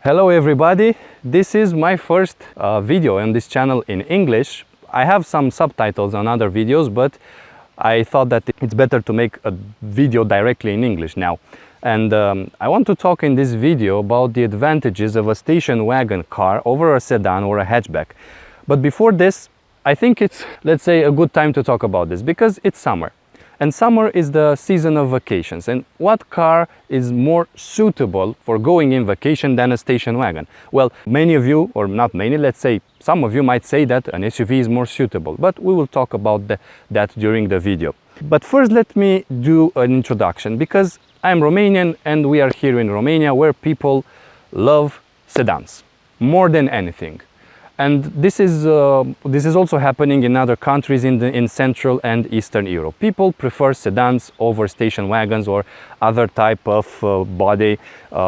Hello everybody, this is my first video on this channel in English. I have some subtitles on other videos, but I thought that it's better to make a video directly in English now. And I want to talk in this video about the advantages of a station wagon car over a sedan or a hatchback. But before this, I think it's, let's say, a good time to talk about this because it's summer. And summer is the season of vacations. And what car is more suitable for going in vacation than a station wagon? Well, many of you, or not many, let's say some of you might say that an SUV is more suitable, but we will talk about that during the video. But first let me do an introduction because I'm Romanian and we are here in Romania where people love sedans more than anything. And this is also happening in other countries in Central and Eastern Europe. People prefer sedans over station wagons or other type of body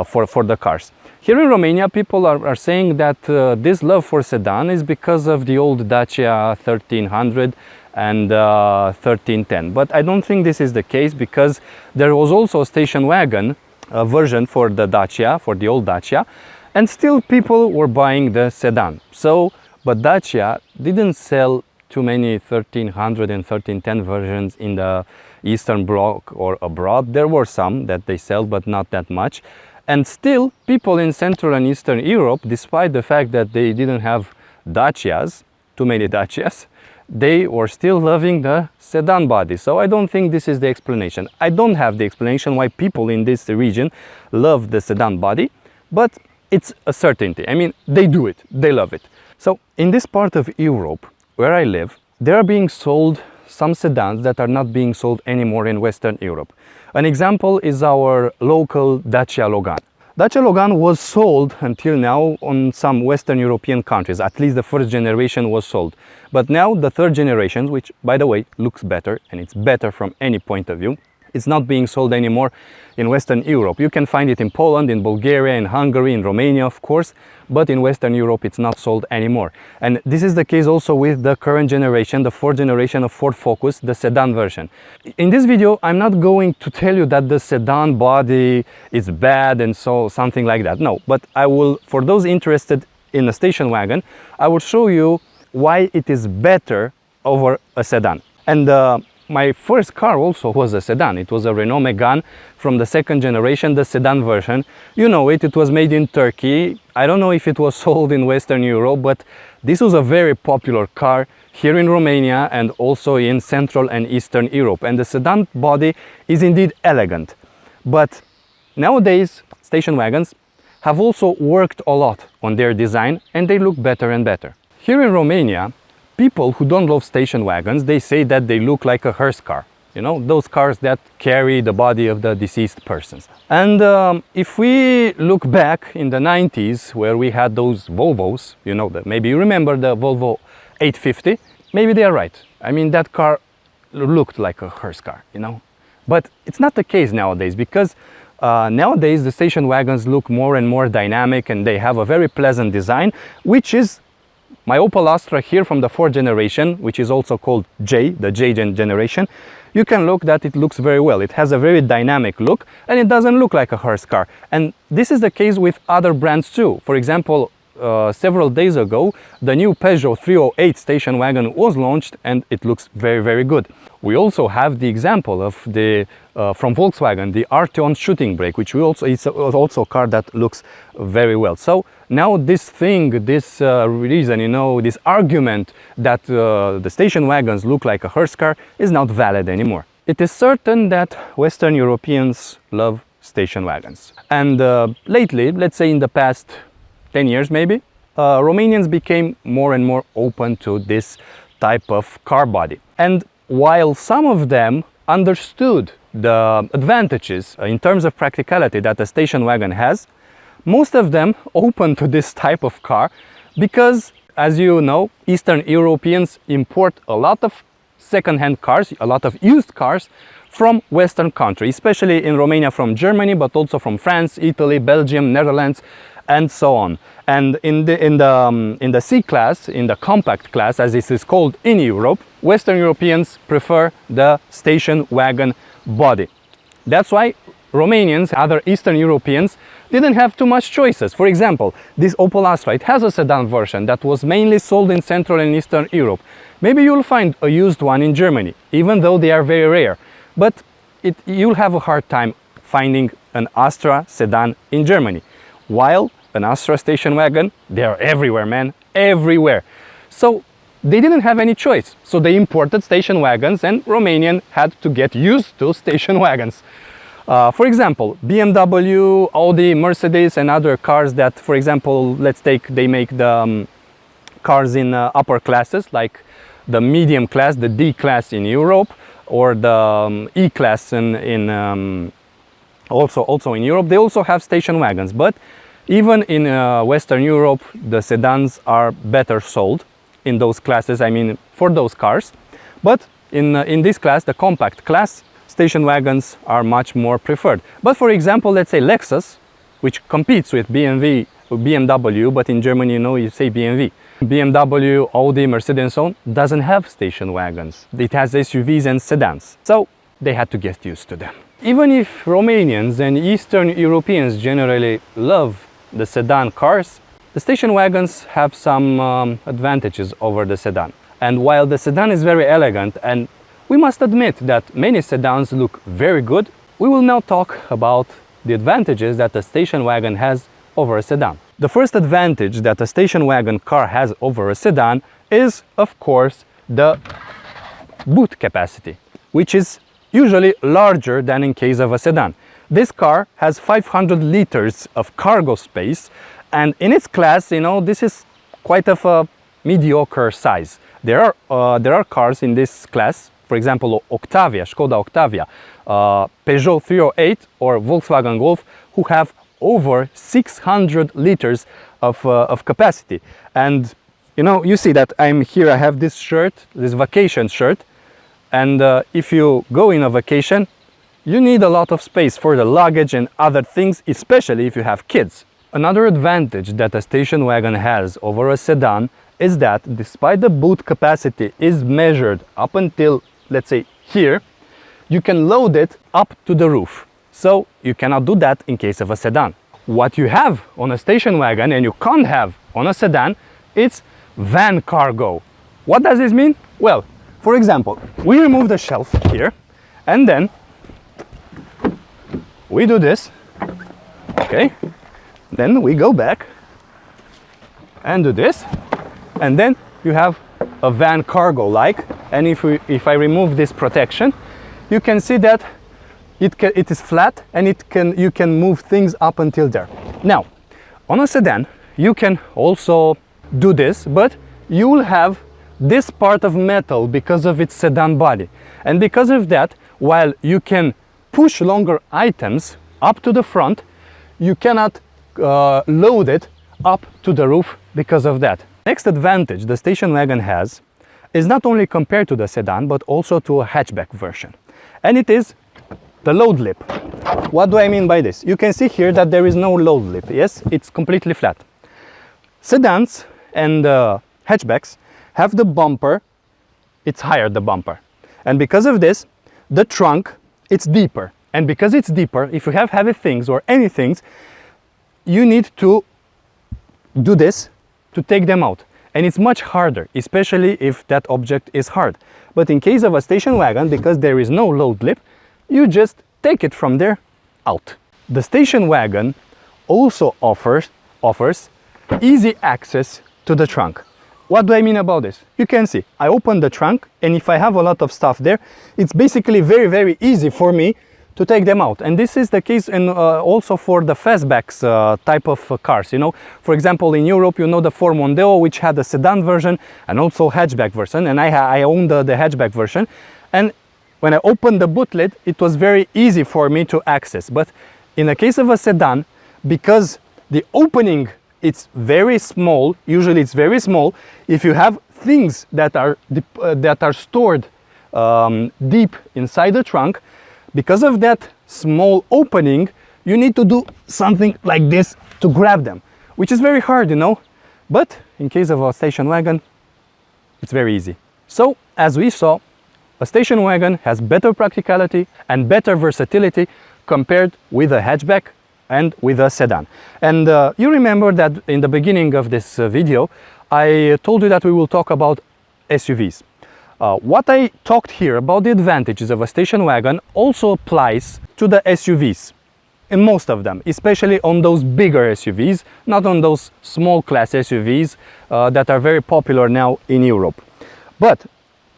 for the cars. Here in Romania, people are saying that this love for sedan is because of the old Dacia 1300 and 1310. But I don't think this is the case because there was also a station wagon version for the Dacia, for the old Dacia. And still people were buying the sedan. But Dacia didn't sell too many 1300 and 1310 versions in the Eastern Bloc or abroad. There were some that they sell, but not that much. And still people in Central and Eastern Europe, despite the fact that they didn't have Dacias, too many Dacias, they were still loving the sedan body. So I don't think this is the explanation. I don't have the explanation why people in this region love the sedan body, but it's a certainty. I mean, they do it, they love it. So in this part of Europe where I live, there are being sold some sedans that are not being sold anymore in Western Europe. An example is our local Dacia Logan. Dacia Logan was sold until now on some Western European countries. At least the first generation was sold. But now the third generation, which by the way looks better, and it's better from any point of view, it's not being sold anymore in Western Europe. You can find it in Poland, in Bulgaria, in Hungary, in Romania, of course, but in Western Europe it's not sold anymore. And this is the case also with the current generation, the fourth generation of Ford Focus, the sedan version. In this video, I'm not going to tell you that the sedan body is bad and so something like that. No, but I will, for those interested in a station wagon, I will show you why it is better over a sedan. And my first car also was a sedan. It was a Renault Megane from the second generation, the sedan version. You know it, it was made in Turkey. I don't know if it was sold in Western Europe, but this was a very popular car here in Romania and also in Central and Eastern Europe. And the sedan body is indeed elegant. But nowadays, station wagons have also worked a lot on their design and they look better and better. Here in Romania, people who don't love station wagons, they say that they look like a hearse car. You know, those cars that carry the body of the deceased persons. And if we look back in the 90s, where we had those Volvos, you know, maybe you remember the Volvo 850, maybe they are right. I mean, that car looked like a hearse car, you know. But it's not the case nowadays because nowadays the station wagons look more and more dynamic and they have a very pleasant design, which is my Opel Astra here from the fourth generation, which is also called J, the J generation. You can look that it looks very well. It has a very dynamic look and it doesn't look like a hearse car. And this is the case with other brands too. For example, several days ago, the new Peugeot 308 station wagon was launched and it looks very, very good. We also have the example of the from Volkswagen, the Arteon shooting brake, which is also a car that looks very well. So now this reason, you know, this argument that the station wagons look like a hearse car is not valid anymore. It is certain that Western Europeans love station wagons. And lately, let's say in the past 10 years maybe, Romanians became more and more open to this type of car body. And while some of them understood the advantages in terms of practicality that a station wagon has, most of them open to this type of car because, as you know, Eastern Europeans import a lot of second-hand cars, a lot of used cars from Western countries, especially in Romania from Germany, but also from France, Italy, Belgium, Netherlands, and so on. And in the C-Class, in the compact class, as this is called in Europe, Western Europeans prefer the station wagon body. That's why Romanians, other Eastern Europeans didn't have too much choices. For example, this Opel Astra, it has a sedan version that was mainly sold in Central and Eastern Europe. Maybe you'll find a used one in Germany, even though they are very rare. But you'll have a hard time finding an Astra sedan in Germany. While an Astra station wagon, they are everywhere, man, everywhere. So they didn't have any choice. So they imported station wagons, and Romanian had to get used to station wagons. For example, BMW, Audi, Mercedes and other cars that, for example, let's take, they make the cars in upper classes, like the medium class, the D class in Europe, or the E class also in Europe. They also have station wagons, but even in Western Europe, the sedans are better sold in those classes, I mean, for those cars. But in this class, the compact class, station wagons are much more preferred. But for example, let's say Lexus, which competes with BMW, but in Germany, you know, you say BMW. BMW, Audi, Mercedes and so on, doesn't have station wagons. It has SUVs and sedans. So they had to get used to them. Even if Romanians and Eastern Europeans generally love the sedan cars, the station wagons have some advantages over the sedan. And while the sedan is very elegant, and we must admit that many sedans look very good, we will now talk about the advantages that a station wagon has over a sedan. The first advantage that a station wagon car has over a sedan is, of course, the boot capacity, which is usually larger than in case of a sedan. This car has 500 liters of cargo space, and in its class, you know, this is quite of a mediocre size. There are cars in this class, for example, Octavia, Skoda Octavia, Peugeot 308 or Volkswagen Golf, who have over 600 liters of capacity. And you know, you see that I'm here, I have this shirt, this vacation shirt, and if you go in a vacation, you need a lot of space for the luggage and other things, especially if you have kids. Another advantage that a station wagon has over a sedan is that despite the boot capacity is measured up until, let's say, here, you can load it up to the roof. So you cannot do that in case of a sedan. What you have on a station wagon and you can't have on a sedan, it's van cargo. What does this mean? Well, for example, we remove the shelf here and then we do this, okay? Then we go back and do this, and then you have a van cargo like, and if I remove this protection, you can see that it is flat and you can move things up until there. Now, on a sedan, you can also do this, but you will have this part of metal because of its sedan body. And because of that, while you can push longer items up to the front, you cannot load it up to the roof because of that. Next advantage the station wagon has is not only compared to the sedan, but also to a hatchback version. And it is the load lip. What do I mean by this? You can see here that there is no load lip. Yes, it's completely flat. Sedans and hatchbacks have the bumper, it's higher, the bumper. And because of this, the trunk, it's deeper. And because it's deeper, if you have heavy things or any things, you need to do this to take them out. And it's much harder, especially if that object is hard. But in case of a station wagon, because there is no load lip, you just take it from there out. The station wagon also offers easy access to the trunk. What do I mean about this? You can see, I open the trunk, and if I have a lot of stuff there, it's basically very, very easy for me to take them out. And this is the case also for the fastbacks type of cars, you know. For example, in Europe, you know, the Ford Mondeo, which had a sedan version and also hatchback version, and I own the hatchback version. And when I opened the boot lid, it was very easy for me to access. But in the case of a sedan, because the opening, it's very small, usually it's very small, if you have things that are stored deep inside the trunk, because of that small opening, you need to do something like this to grab them, which is very hard, you know. But in case of a station wagon, it's very easy. So, as we saw, a station wagon has better practicality and better versatility compared with a hatchback and with a sedan. And you remember that in the beginning of this video I told you that we will talk about SUVs. What I talked here about the advantages of a station wagon also applies to the SUVs, in most of them, especially on those bigger SUVs, not on those small class SUVs that are very popular now in Europe. But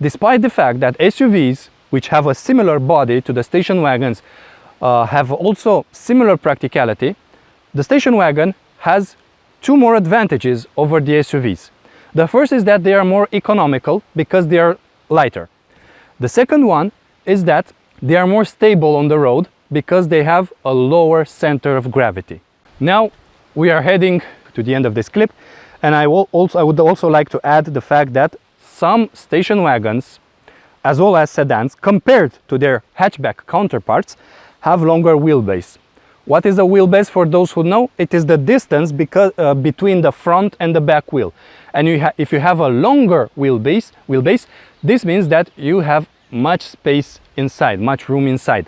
despite the fact that SUVs, which have a similar body to the station wagons, have also similar practicality, the station wagon has two more advantages over the SUVs. The first is that they are more economical because they are lighter. The second one is that they are more stable on the road because they have a lower center of gravity. Now we are heading to the end of this clip, and I would also like to add the fact that some station wagons, as well as sedans, compared to their hatchback counterparts, have longer wheelbase. What is a wheelbase, for those who know? It is the distance between the front and the back wheel. And if you have a longer wheelbase, this means that you have much space inside, much room inside.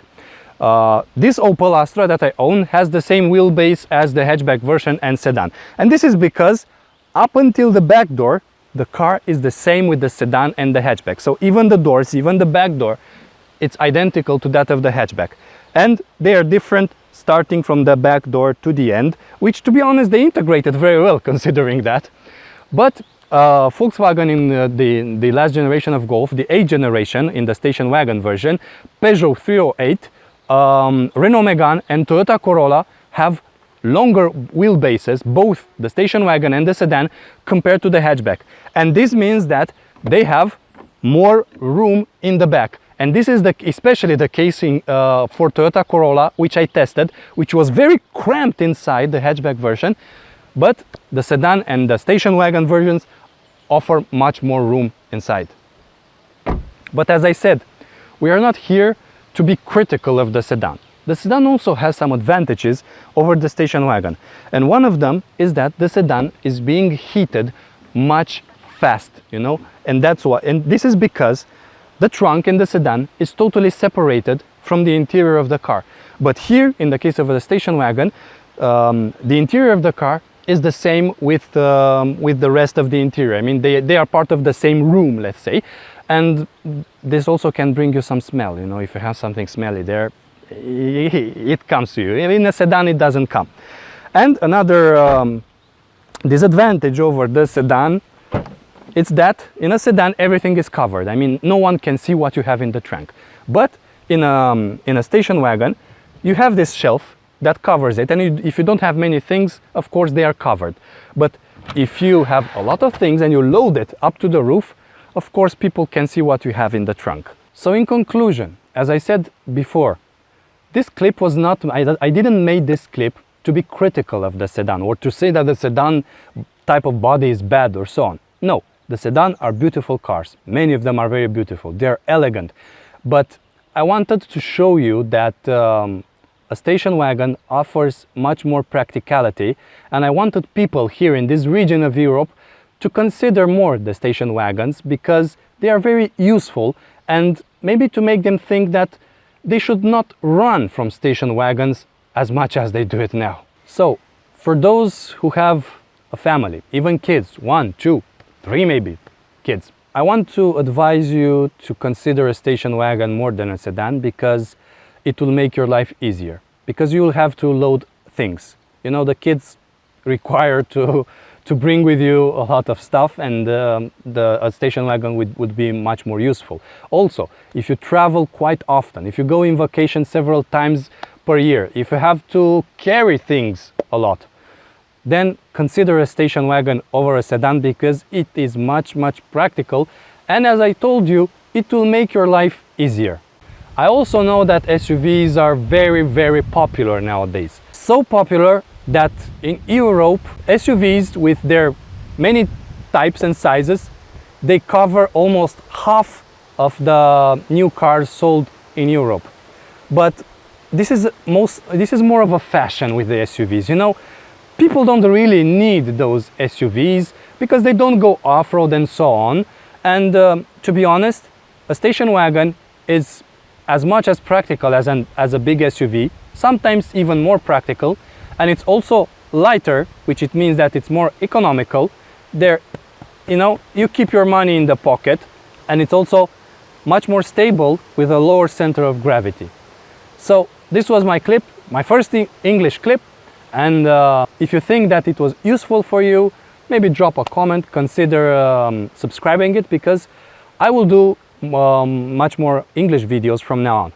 This Opel Astra that I own has the same wheelbase as the hatchback version and sedan. And this is because up until the back door, the car is the same with the sedan and the hatchback. So even the doors, even the back door, it's identical to that of the hatchback. And they are different starting from the back door to the end, which, to be honest, they integrated very well considering that. But Volkswagen in the last generation of Golf, the 8th generation in the station wagon version, Peugeot 308, Renault Megane and Toyota Corolla have longer wheelbases, both the station wagon and the sedan, compared to the hatchback. And this means that they have more room in the back. And this is especially the case for Toyota Corolla, which I tested, which was very cramped inside the hatchback version, but the sedan and the station wagon versions offer much more room inside. But as I said, we are not here to be critical of the sedan. The sedan also has some advantages over the station wagon, and one of them is that the sedan is being heated much fast, you know, and that's why. And this is because the trunk in the sedan is totally separated from the interior of the car. But here, in the case of the station wagon, the interior of the car is the same with the rest of the interior. I mean, they are part of the same room, let's say, and this also can bring you some smell. You know, if you have something smelly there, it comes to you. In a sedan, it doesn't come. And another disadvantage over the sedan, it's that in a sedan everything is covered. I mean, no one can see what you have in the trunk. But in a station wagon, you have this shelf that covers it, and if you don't have many things, of course they are covered. But if you have a lot of things and you load it up to the roof, of course people can see what you have in the trunk. So in conclusion, as I said before, this clip was not, I didn't make this clip to be critical of the sedan or to say that the sedan type of body is bad or so on. No, the sedan are beautiful cars. Many of them are very beautiful. They're elegant. But I wanted to show you that a station wagon offers much more practicality, and I wanted people here in this region of Europe to consider more the station wagons because they are very useful, and maybe to make them think that they should not run from station wagons as much as they do it now. So, for those who have a family, even kids, 1, 2, 3 maybe kids, I want to advise you to consider a station wagon more than a sedan because it will make your life easier. Because you will have to load things. You know, the kids require to bring with you a lot of stuff, and a station wagon would be much more useful. Also, if you travel quite often, if you go in vacation several times per year, if you have to carry things a lot, then consider a station wagon over a sedan because it is much practical, and as I told you, it will make your life easier. I also know that SUVs are very popular nowadays. So popular that in Europe, SUVs with their many types and sizes, they cover almost half of the new cars sold in Europe. But this is more of a fashion with the SUVs. You know, people don't really need those SUVs because they don't go off-road and so on. And to be honest, a station wagon is as much as practical as a big SUV, sometimes even more practical, and it's also lighter, which it means that it's more economical. There, you know, you keep your money in the pocket, and it's also much more stable with a lower center of gravity. So this was my clip, my first English clip, and if you think that it was useful for you, maybe drop a comment, consider subscribing it, because I will do much more English videos from now on.